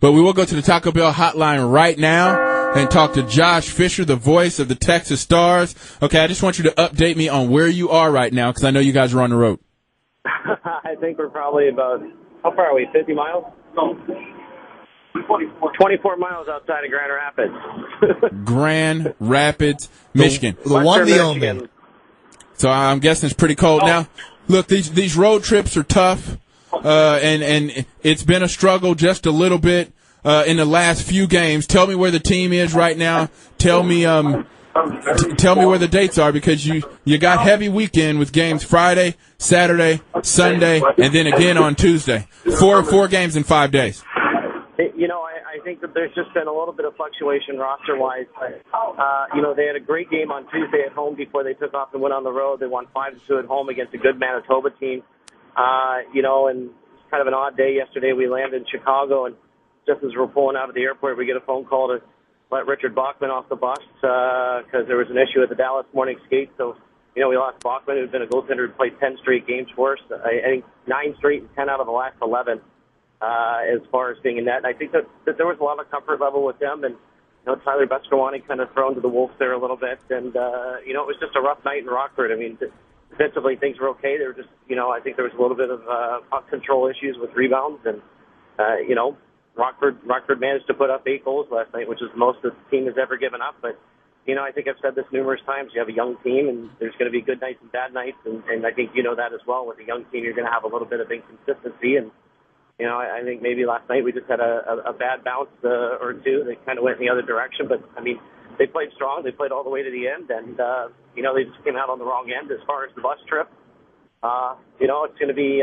But we will go to the Taco Bell hotline right now and talk to Josh Fisher, the voice of the Texas Stars. Okay, I just want you to update me on where you are right now because I know you guys are on the road. I think we're probably about, how far are we, 50 miles? 24 miles outside of Grand Rapids. Grand Rapids, Michigan. The one, the only. So I'm guessing it's pretty cold now. Look, these road trips are tough, and it's been a struggle just a little bit in the last few games. Tell me where the team is right now. Tell me where the dates are because you got heavy weekend with games Friday, Saturday, Sunday, and then again on Tuesday. Four games in 5 days. I think that there's just been a little bit of fluctuation roster-wise. They had a great game on Tuesday at home before they took off and went on the road. They won 5-2 at home against a good Manitoba team. And it's kind of an odd day yesterday. We landed in Chicago, and just as we're pulling out of the airport, we get a phone call to let Richard Bachman off the bus because there was an issue at the Dallas morning skate. So, we lost Bachman, who's been a goaltender who played 10 straight games for us. I think 9 straight and 10 out of the last 11. As far as being in net. And I think that there was a lot of comfort level with them. And, Tyler Beskorwany kind of thrown to the wolves there a little bit. And, it was just a rough night in Rockford. I mean, defensively, things were okay. They were just, I think there was a little bit of puck control issues with rebounds. And, Rockford managed to put up 8 goals last night, which is the most that the team has ever given up. But, I think I've said this numerous times. You have a young team, and there's going to be good nights and bad nights. And I think you know that as well. With a young team, you're going to have a little bit of inconsistency. And, I think maybe last night we just had a bad bounce or two. They kind of went in the other direction. But, they played strong. They played all the way to the end. And, they just came out on the wrong end as far as the bus trip. It's going to be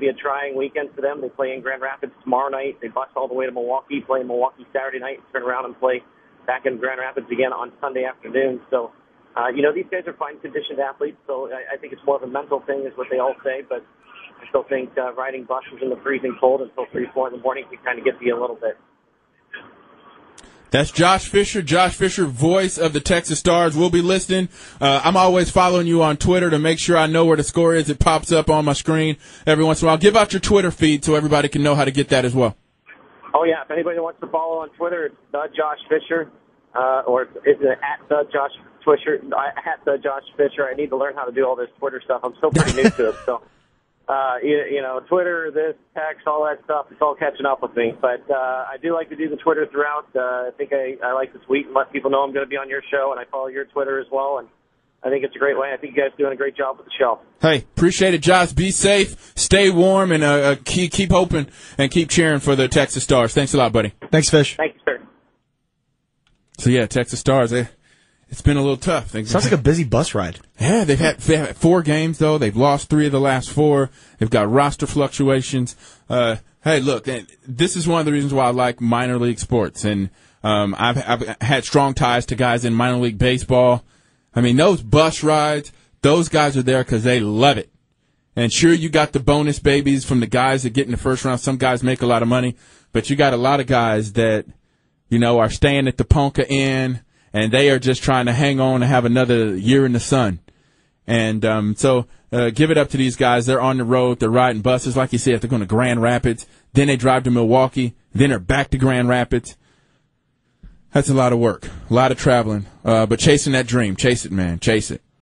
a trying weekend for them. They play in Grand Rapids tomorrow night. They bus all the way to Milwaukee, play in Milwaukee Saturday night, turn around and play back in Grand Rapids again on Sunday afternoon. So, these guys are fine-conditioned athletes. So I think it's more of a mental thing is what they all say. But I still think riding buses in the freezing cold until 3, 4 in the morning can kind of get to you a little bit. That's Josh Fisher. Josh Fisher, voice of the Texas Stars. We'll be listening. I'm always following you on Twitter to make sure I know where the score is. It pops up on my screen every once in a while. Give out your Twitter feed so everybody can know how to get that as well. Oh, yeah. If anybody wants to follow on Twitter, it's Josh Fisher, or it's at Josh Fisher. At Josh Fisher. I need to learn how to do all this Twitter stuff. I'm still pretty new to it, so. Twitter, this, text, all that stuff, it's all catching up with me. But I do like to do the Twitter throughout. I think I like to tweet and let people know I'm going to be on your show, and I follow your Twitter as well. And I think it's a great way. I think you guys are doing a great job with the show. Hey, appreciate it, Josh. Be safe, stay warm, and keep hoping and keep cheering for the Texas Stars. Thanks a lot, buddy. Thanks, Fish. Thank you, sir. So, yeah, Texas Stars, it's been a little tough. Sounds like a busy bus ride. Yeah, they've had 4 games, though. They've lost 3 of the last 4. They've got roster fluctuations. Hey, look, this is one of the reasons why I like minor league sports. And I've had strong ties to guys in minor league baseball. I mean, those bus rides, those guys are there because they love it. And sure, you got the bonus babies from the guys that get in the first round. Some guys make a lot of money. But you got a lot of guys that, are staying at the Ponca Inn. And they are just trying to hang on and have another year in the sun. And so give it up to these guys. They're on the road. They're riding buses. Like you said, they're going to Grand Rapids. Then they drive to Milwaukee. Then they're back to Grand Rapids. That's a lot of work, a lot of traveling. But chasing that dream. Chase it, man. Chase it.